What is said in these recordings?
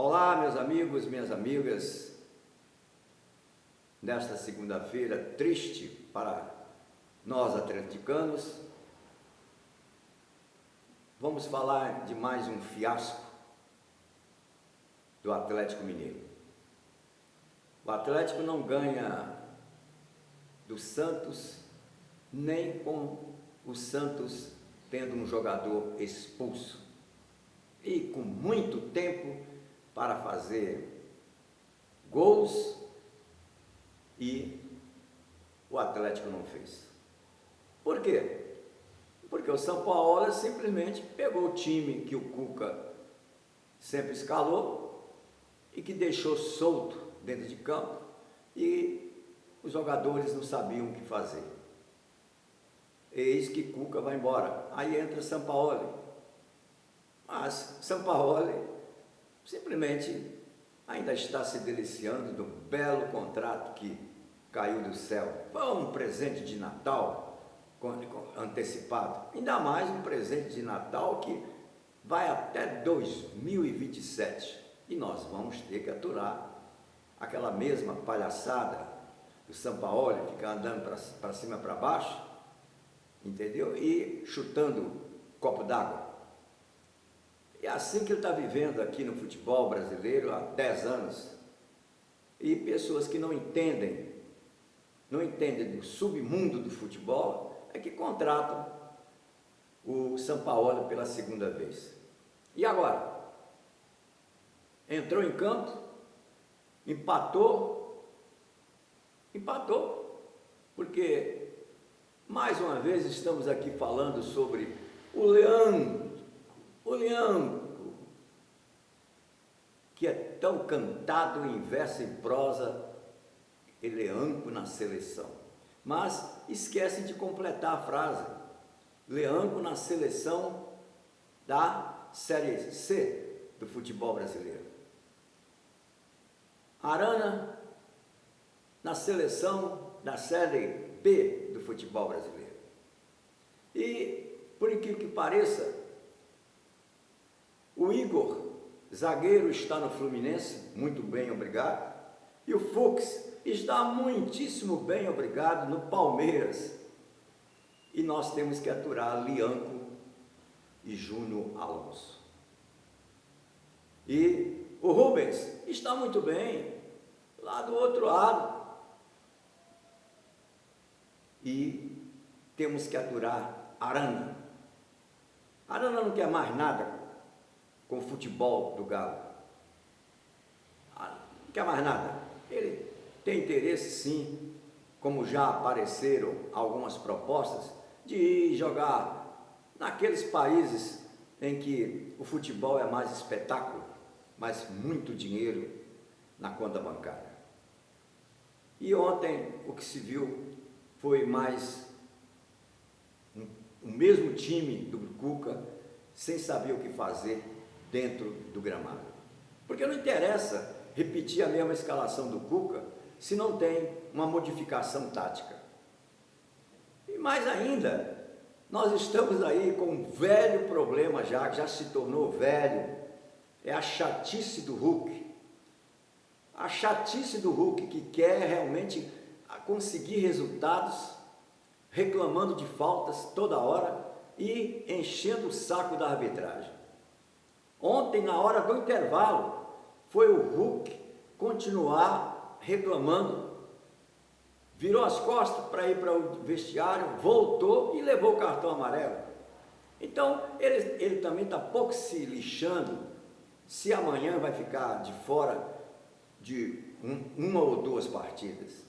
Olá, meus amigos, minhas amigas. Nesta segunda-feira triste para nós atleticanos, vamos falar de mais um fiasco do Atlético Mineiro. O Atlético não ganha do Santos, nem com o Santos tendo um jogador expulso e com muito tempo para fazer gols, e o Atlético não fez. Por quê? Porque o São Paulo simplesmente pegou o time que o Cuca sempre escalou e que deixou solto dentro de campo, e os jogadores não sabiam o que fazer. Eis que Cuca vai embora. Aí entra São Paulo. Mas São Paulo simplesmente ainda está se deliciando do belo contrato que caiu do céu. Foi um presente de Natal antecipado. Ainda mais um presente de Natal que vai até 2027. E nós vamos ter que aturar aquela mesma palhaçada do São Paulo, ficar andando para cima e para baixo, entendeu? E chutando copo d'água. É assim que ele está vivendo aqui no futebol brasileiro há 10 anos. E pessoas que não entendem do submundo do futebol, é que contratam o São Paulo pela segunda vez. E agora? Entrou em campo, empatou, porque mais uma vez estamos aqui falando sobre o Leandro, que é tão cantado em verso e prosa, Leandro na seleção. Mas esquece de completar a frase: Leandro na seleção da Série C do futebol brasileiro. Arana na seleção da Série B do futebol brasileiro. E, por incrível que pareça, o Igor, zagueiro, está no Fluminense, muito bem, obrigado. E o Fux está muitíssimo bem, obrigado, no Palmeiras. E nós temos que aturar Lianco e Júnior Alonso. E o Rubens está muito bem, lá do outro lado. E temos que aturar Arana. Arana não quer mais nada com o futebol do Galo. Não quer mais nada. Ele tem interesse, sim, como já apareceram algumas propostas, de ir jogar naqueles países em que o futebol é mais espetáculo, mas muito dinheiro na conta bancária. E ontem o que se viu foi mais o mesmo time do Cuca, sem saber o que fazer dentro do gramado. Porque não interessa repetir a mesma escalação do Cuca se não tem uma modificação tática. E mais ainda, nós estamos aí com um velho problema que já se tornou velho, é a chatice do Hulk. A chatice do Hulk, que quer realmente conseguir resultados, reclamando de faltas toda hora e enchendo o saco da arbitragem. Ontem, na hora do intervalo, foi o Hulk continuar reclamando, virou as costas para ir para o vestiário, voltou e levou o cartão amarelo. Então, ele também está pouco se lixando se amanhã vai ficar de fora de uma ou duas partidas.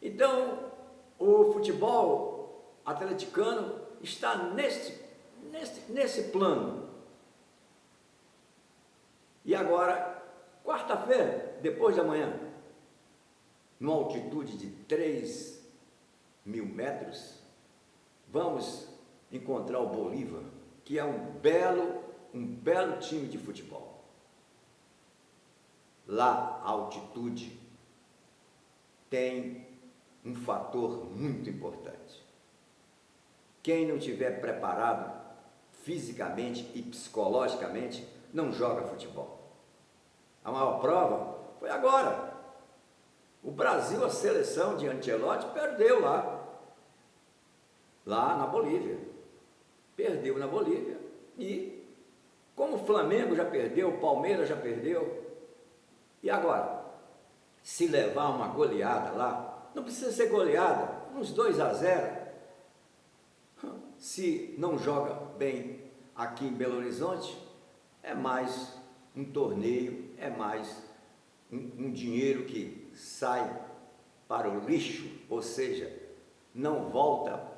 Então, o futebol atleticano está nesse plano. E agora, quarta-feira, depois de amanhã, numa altitude de 3.000 metros, vamos encontrar o Bolívar, que é um belo time de futebol. Lá, a altitude tem um fator muito importante. Quem não estiver preparado fisicamente e psicologicamente não joga futebol. A maior prova foi agora. O Brasil, a seleção de Ancelotti, perdeu lá na Bolívia. Perdeu na Bolívia. E como o Flamengo já perdeu, o Palmeiras já perdeu, e agora? Se levar uma goleada lá, não precisa ser goleada, uns 2-0. Se não joga bem aqui em Belo Horizonte, é mais um torneio, é mais um dinheiro que sai para o lixo, ou seja, não volta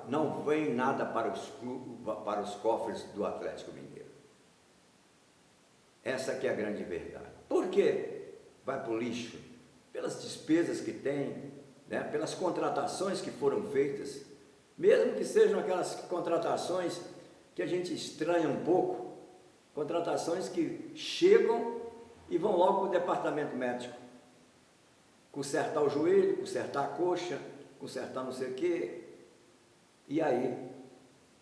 não vem nada para os cofres do Atlético Mineiro. Essa que é a grande verdade. Por quê? Vai para o lixo? Pelas despesas que tem, né? Pelas contratações que foram feitas, mesmo que sejam aquelas contratações que a gente estranha um pouco, contratações que chegam e vão logo para o departamento médico, consertar o joelho, consertar a coxa, consertar não sei o quê. E aí,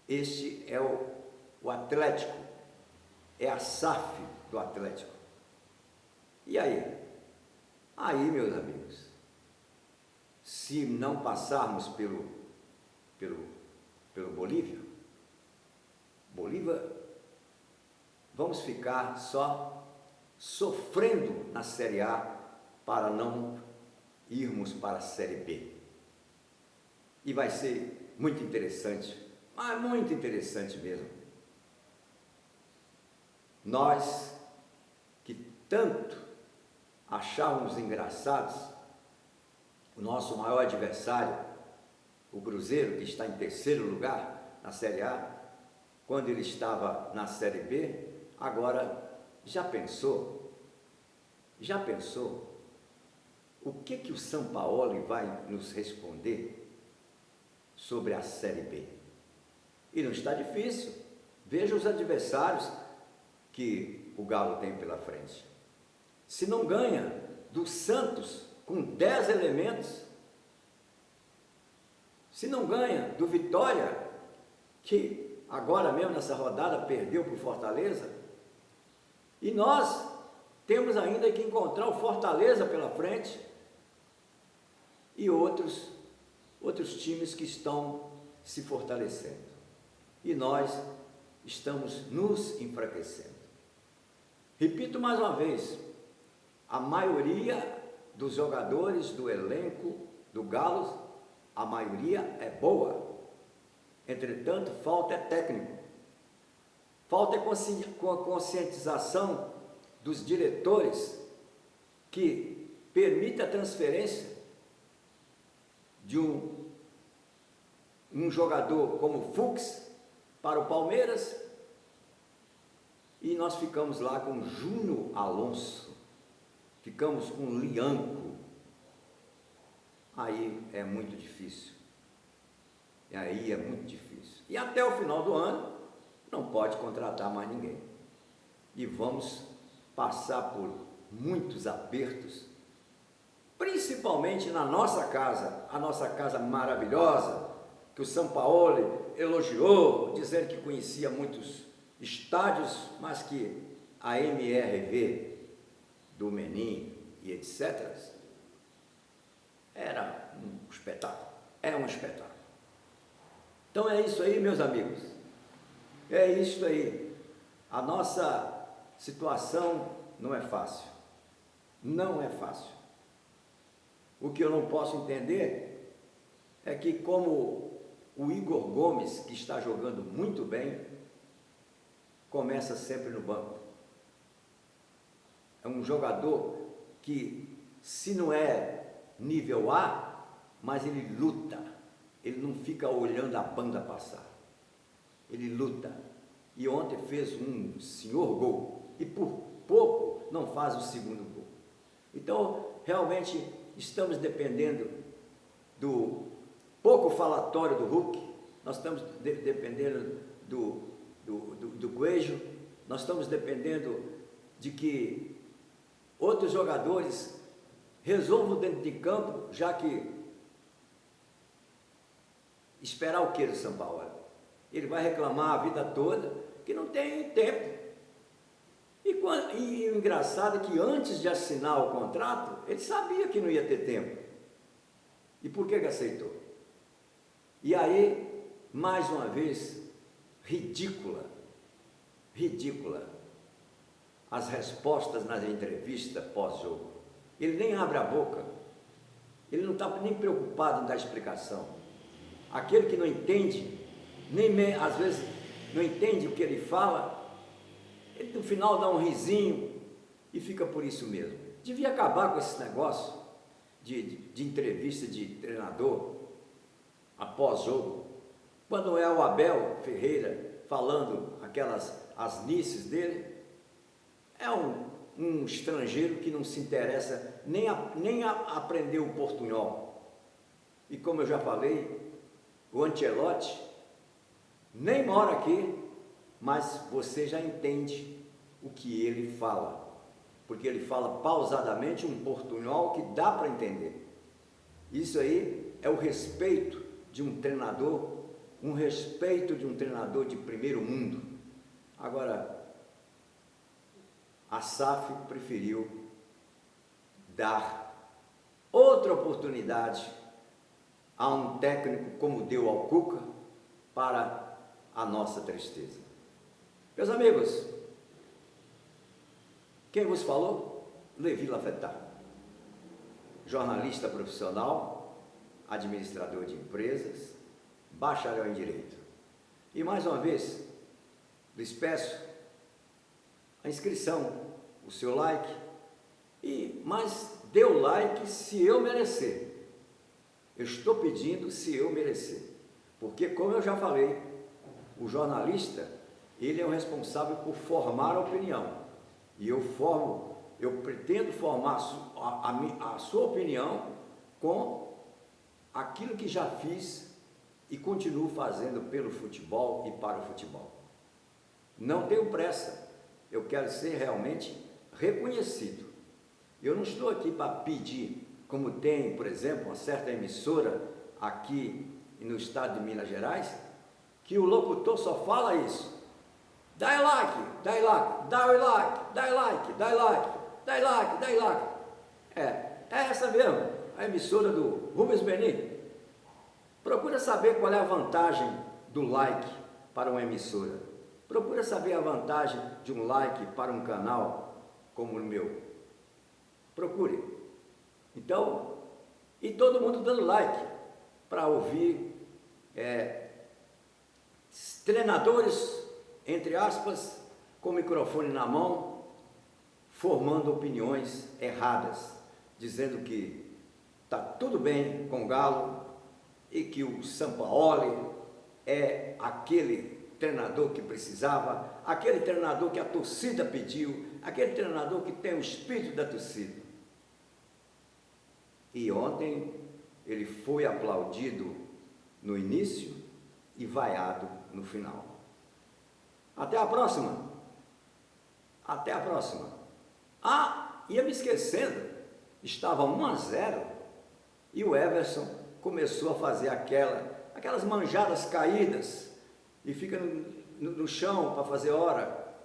este é o Atlético, é a SAF do Atlético. E aí? Aí, meus amigos, se não passarmos pelo Bolívia, vamos ficar só sofrendo na Série A para não irmos para a Série B. E vai ser muito interessante, mas muito interessante mesmo. Nós que tanto achávamos engraçados, o nosso maior adversário, o Cruzeiro, que está em terceiro lugar na Série A, quando ele estava na Série B, agora já pensou o que o Sampaoli vai nos responder sobre a Série B? E não está difícil. Veja os adversários que o Galo tem pela frente. Se não ganha do Santos com 10 elementos, se não ganha do Vitória, que agora mesmo nessa rodada perdeu para o Fortaleza, e nós temos ainda que encontrar o Fortaleza pela frente e outros times que estão se fortalecendo. E nós estamos nos enfraquecendo. Repito mais uma vez, a maioria dos jogadores do elenco do Galo, a maioria é boa. Entretanto, falta técnico. Falta conscientização dos diretores que permita a transferência de um jogador como Fux para o Palmeiras, e nós ficamos lá com Júnior Alonso, ficamos com Lianco. Aí é muito difícil. E até o final do ano não pode contratar mais ninguém. E vamos passar por muitos apertos, principalmente na nossa casa, a nossa casa maravilhosa, que o Sampaoli elogiou, dizendo que conhecia muitos estádios, mas que a MRV do Menin e etc. era um espetáculo, é um espetáculo. Então é isso aí, meus amigos, é isso aí. A nossa situação não é fácil, não é fácil. O que eu não posso entender é que, como o Igor Gomes, que está jogando muito bem, começa sempre no banco. É um jogador que, se não é nível A, mas ele luta, ele não fica olhando a banda passar, ele luta. E ontem fez um senhor gol, e por pouco não faz o segundo gol. Então, realmente, estamos dependendo do pouco falatório do Hulk, nós estamos dependendo do Coelho, nós estamos dependendo de que outros jogadores resolvam dentro de campo, já que esperar o que do Sampaoli? Ele vai reclamar a vida toda que não tem tempo. E E o engraçado é que antes de assinar o contrato, ele sabia que não ia ter tempo. E por que aceitou? E aí, mais uma vez, ridícula, as respostas nas entrevistas pós-jogo. Ele nem abre a boca, ele não está nem preocupado em dar explicação. Aquele que não entende, às vezes não entende o que ele fala, ele no final dá um risinho e fica por isso mesmo. Devia acabar com esse negócio de entrevista de treinador após jogo. Quando é o Abel Ferreira falando aquelas asnices dele, é um estrangeiro que não se interessa nem a aprender o portunhol. E como eu já falei, o Ancelotti nem mora aqui, mas você já entende o que ele fala, porque ele fala pausadamente um portunhol que dá para entender. Isso aí é o respeito de um treinador, de primeiro mundo. Agora, a SAF preferiu dar outra oportunidade a um técnico como deu ao Cuca, para a nossa tristeza. Meus amigos, quem vos falou? Levi Lafetard, jornalista profissional, administrador de empresas, bacharel em Direito. E mais uma vez, lhes peço a inscrição, o seu like, mas dê o like se eu merecer. Eu estou pedindo se eu merecer, porque como eu já falei, o jornalista, ele é o responsável por formar a opinião, e eu pretendo formar a sua opinião com aquilo que já fiz e continuo fazendo pelo futebol e para o futebol. Não tenho pressa, eu quero ser realmente reconhecido. Eu não estou aqui para pedir, como tem, por exemplo, uma certa emissora aqui no estado de Minas Gerais, que o locutor só fala isso: dá like, dá like, dá like, dá like, dá like, dá like, dá like. É essa mesmo, a emissora do Rubens Beni. Procura saber qual é a vantagem do like para uma emissora. Procura saber a vantagem de um like para um canal como o meu. Procure. Então, e todo mundo dando like para ouvir treinadores, entre aspas, com o microfone na mão, formando opiniões erradas, dizendo que está tudo bem com o Galo e que o Sampaoli é aquele treinador que precisava, aquele treinador que a torcida pediu, aquele treinador que tem o espírito da torcida. E ontem ele foi aplaudido no início e vaiado no final. Até a próxima. Até a próxima. Ia me esquecendo, estava 1-0 e o Everson começou a fazer aquelas manjadas caídas e fica no chão para fazer hora.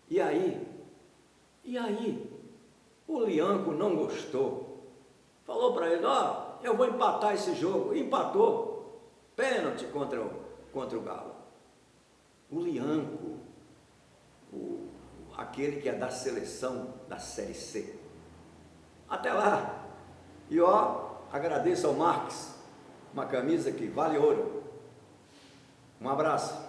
E aí, o Lianco não gostou. Falou para ele: eu vou empatar esse jogo. E empatou. Pênalti contra o Galo. O Lianco, aquele que é da seleção da Série C. Até lá. E agradeço ao Marques, uma camisa que vale ouro. Um abraço.